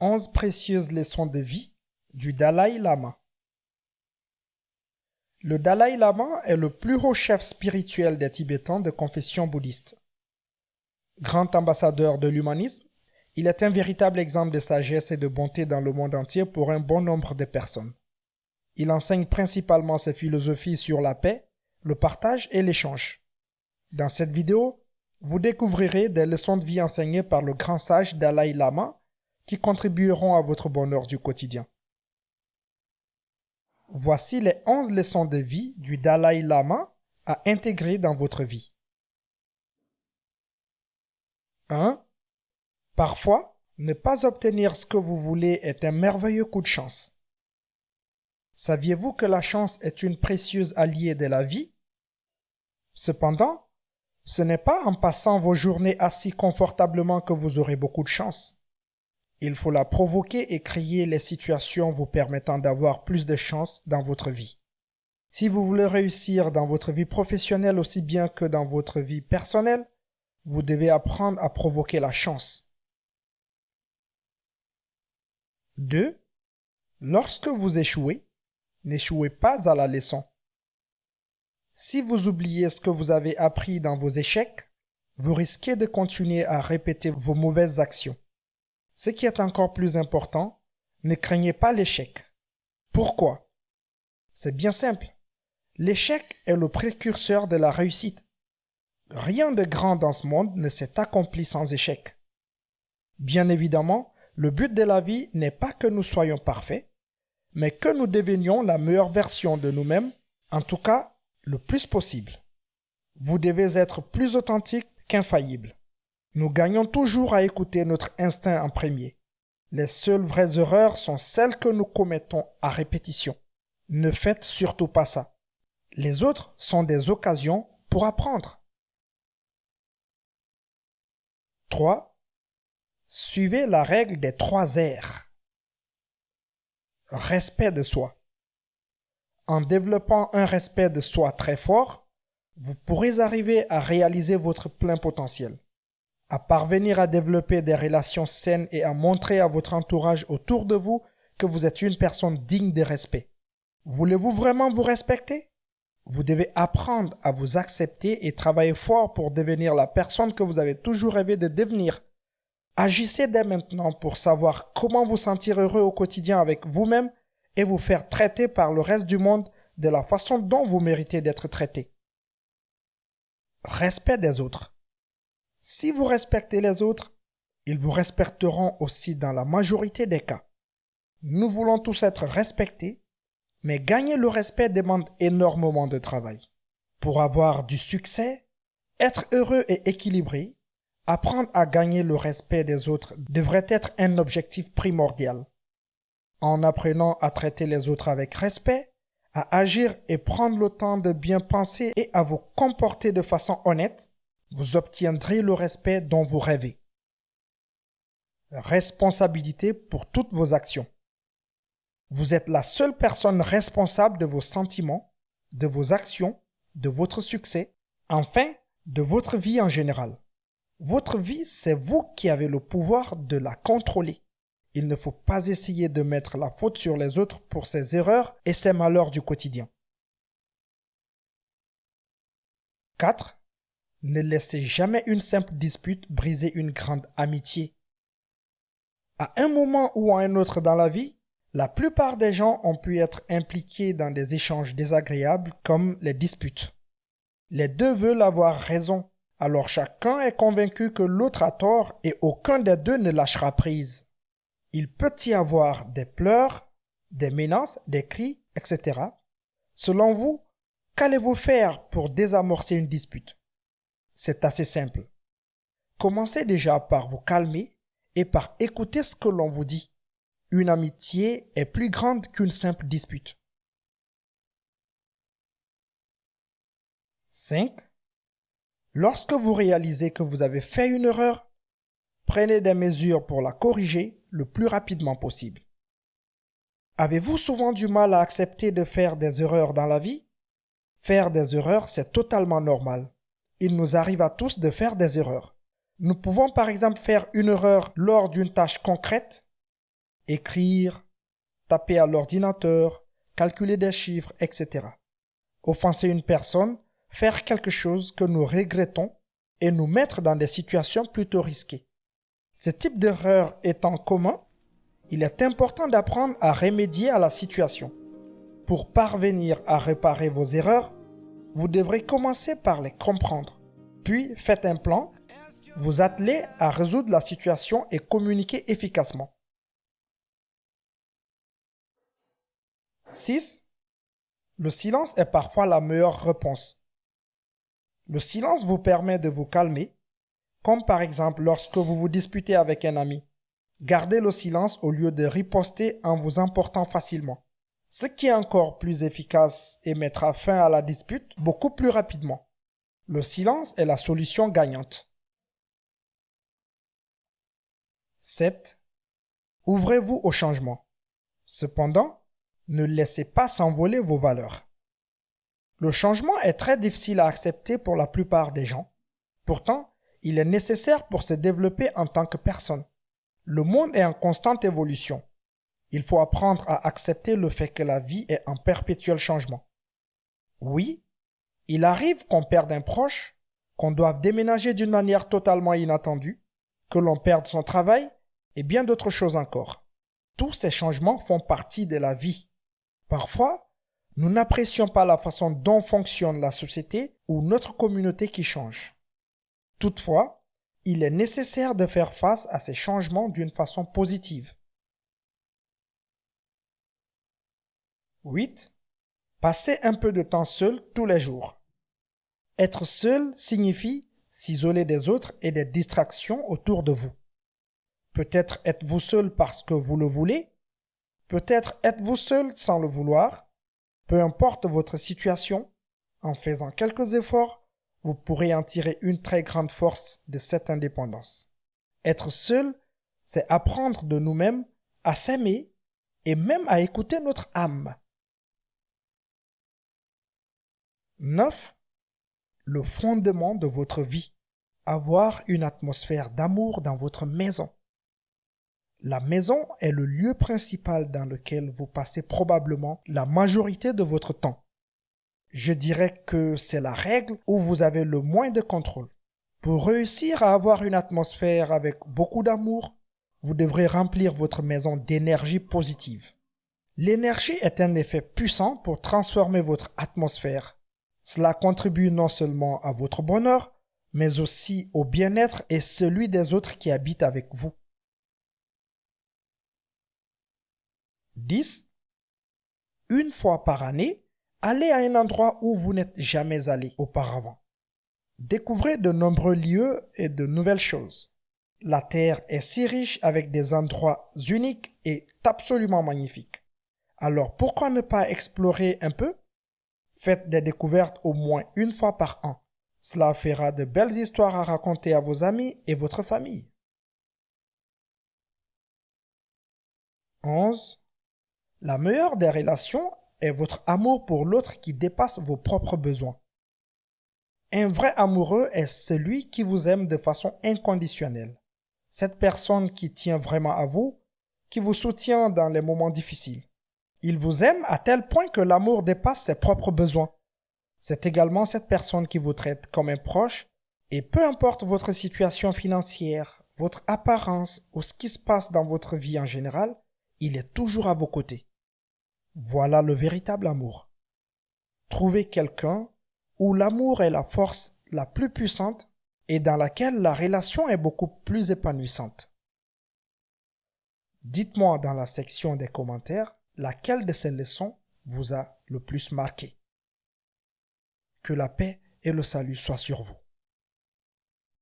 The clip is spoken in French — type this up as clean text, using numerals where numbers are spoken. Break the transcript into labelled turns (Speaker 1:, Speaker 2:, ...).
Speaker 1: 11 précieuses leçons de vie du Dalai Lama. Le Dalai Lama est le plus haut chef spirituel des Tibétains de confession bouddhiste. Grand ambassadeur de l'humanisme, il est un véritable exemple de sagesse et de bonté dans le monde entier pour un bon nombre de personnes. Il enseigne principalement ses philosophies sur la paix, le partage et l'échange. Dans cette vidéo, vous découvrirez des leçons de vie enseignées par le grand sage Dalai Lama qui contribueront à votre bonheur du quotidien. Voici les 11 leçons de vie du Dalai Lama à intégrer dans votre vie. 1. Parfois, ne pas obtenir ce que vous voulez est un merveilleux coup de chance. Saviez-vous que la chance est une précieuse alliée de la vie? Cependant, ce n'est pas en passant vos journées assis confortablement que vous aurez beaucoup de chance. Il faut la provoquer et créer les situations vous permettant d'avoir plus de chance dans votre vie. Si vous voulez réussir dans votre vie professionnelle aussi bien que dans votre vie personnelle, vous devez apprendre à provoquer la chance. 2. Lorsque vous échouez, n'échouez pas à la leçon. Si vous oubliez ce que vous avez appris dans vos échecs, vous risquez de continuer à répéter vos mauvaises actions. Ce qui est encore plus important, ne craignez pas l'échec. Pourquoi? C'est bien simple. L'échec est le précurseur de la réussite. Rien de grand dans ce monde ne s'est accompli sans échec. Bien évidemment, le but de la vie n'est pas que nous soyons parfaits, mais que nous devenions la meilleure version de nous-mêmes, en tout cas, le plus possible. Vous devez être plus authentique qu'infaillible. Nous gagnons toujours à écouter notre instinct en premier. Les seules vraies erreurs sont celles que nous commettons à répétition. Ne faites surtout pas ça. Les autres sont des occasions pour apprendre. 3. Suivez la règle des 3 R. Respect de soi. En développant un respect de soi très fort, vous pourrez arriver à réaliser votre plein potentiel, à parvenir à développer des relations saines et à montrer à votre entourage autour de vous que vous êtes une personne digne de respect. Voulez-vous vraiment vous respecter? Vous devez apprendre à vous accepter et travailler fort pour devenir la personne que vous avez toujours rêvé de devenir. Agissez dès maintenant pour savoir comment vous sentir heureux au quotidien avec vous-même et vous faire traiter par le reste du monde de la façon dont vous méritez d'être traité. Respect des autres. Si vous respectez les autres, ils vous respecteront aussi dans la majorité des cas. Nous voulons tous être respectés, mais gagner le respect demande énormément de travail. Pour avoir du succès, être heureux et équilibré, apprendre à gagner le respect des autres devrait être un objectif primordial. En apprenant à traiter les autres avec respect, à agir et prendre le temps de bien penser et à vous comporter de façon honnête, vous obtiendrez le respect dont vous rêvez. Responsabilité pour toutes vos actions. Vous êtes la seule personne responsable de vos sentiments, de vos actions, de votre succès, enfin, de votre vie en général. Votre vie, c'est vous qui avez le pouvoir de la contrôler. Il ne faut pas essayer de mettre la faute sur les autres pour ses erreurs et ses malheurs du quotidien. 4. Ne laissez jamais une simple dispute briser une grande amitié. À un moment ou à un autre dans la vie, la plupart des gens ont pu être impliqués dans des échanges désagréables comme les disputes. Les deux veulent avoir raison, alors chacun est convaincu que l'autre a tort et aucun des deux ne lâchera prise. Il peut y avoir des pleurs, des menaces, des cris, etc. Selon vous, qu'allez-vous faire pour désamorcer une dispute? C'est assez simple. Commencez déjà par vous calmer et par écouter ce que l'on vous dit. Une amitié est plus grande qu'une simple dispute. 5. Lorsque vous réalisez que vous avez fait une erreur, prenez des mesures pour la corriger le plus rapidement possible. Avez-vous souvent du mal à accepter de faire des erreurs dans la vie? Faire des erreurs, c'est totalement normal. Il nous arrive à tous de faire des erreurs. Nous pouvons par exemple faire une erreur lors d'une tâche concrète, écrire, taper à l'ordinateur, calculer des chiffres, etc. Offenser une personne, faire quelque chose que nous regrettons et nous mettre dans des situations plutôt risquées. Ce type d'erreur étant commun, il est important d'apprendre à remédier à la situation. Pour parvenir à réparer vos erreurs, vous devrez commencer par les comprendre. Puis faites un plan, vous attelez à résoudre la situation et communiquer efficacement. 6. Le silence est parfois la meilleure réponse. Le silence vous permet de vous calmer, comme par exemple lorsque vous vous disputez avec un ami. Gardez le silence au lieu de riposter en vous emportant facilement. Ce qui est encore plus efficace et mettra fin à la dispute beaucoup plus rapidement. Le silence est la solution gagnante. 7. Ouvrez-vous au changement. Cependant, ne laissez pas s'envoler vos valeurs. Le changement est très difficile à accepter pour la plupart des gens. Pourtant, il est nécessaire pour se développer en tant que personne. Le monde est en constante évolution. Il faut apprendre à accepter le fait que la vie est en perpétuel changement. Oui, il arrive qu'on perde un proche, qu'on doive déménager d'une manière totalement inattendue, que l'on perde son travail et bien d'autres choses encore. Tous ces changements font partie de la vie. Parfois, nous n'apprécions pas la façon dont fonctionne la société ou notre communauté qui change. Toutefois, il est nécessaire de faire face à ces changements d'une façon positive. 8. Passez un peu de temps seul tous les jours. Être seul signifie s'isoler des autres et des distractions autour de vous. Peut-être êtes-vous seul parce que vous le voulez, peut-être êtes-vous seul sans le vouloir. Peu importe votre situation, en faisant quelques efforts, vous pourrez en tirer une très grande force de cette indépendance. Être seul, c'est apprendre de nous-mêmes à s'aimer et même à écouter notre âme. 9. Le fondement de votre vie. Avoir une atmosphère d'amour dans votre maison. La maison est le lieu principal dans lequel vous passez probablement la majorité de votre temps. Je dirais que c'est la règle où vous avez le moins de contrôle. Pour réussir à avoir une atmosphère avec beaucoup d'amour, vous devrez remplir votre maison d'énergie positive. L'énergie est un effet puissant pour transformer votre atmosphère. Cela contribue non seulement à votre bonheur, mais aussi au bien-être et celui des autres qui habitent avec vous. 10. Une fois par année, allez à un endroit où vous n'êtes jamais allé auparavant. Découvrez de nombreux lieux et de nouvelles choses. La Terre est si riche avec des endroits uniques et absolument magnifiques. Alors pourquoi ne pas explorer un peu? Faites des découvertes au moins une fois par an. Cela fera de belles histoires à raconter à vos amis et votre famille. 11. La meilleure des relations est votre amour pour l'autre qui dépasse vos propres besoins. Un vrai amoureux est celui qui vous aime de façon inconditionnelle. Cette personne qui tient vraiment à vous, qui vous soutient dans les moments difficiles. Il vous aime à tel point que l'amour dépasse ses propres besoins. C'est également cette personne qui vous traite comme un proche et peu importe votre situation financière, votre apparence ou ce qui se passe dans votre vie en général, il est toujours à vos côtés. Voilà le véritable amour. Trouvez quelqu'un où l'amour est la force la plus puissante et dans laquelle la relation est beaucoup plus épanouissante. Dites-moi dans la section des commentaires laquelle de ces leçons vous a le plus marqué. Que la paix et le salut soient sur vous.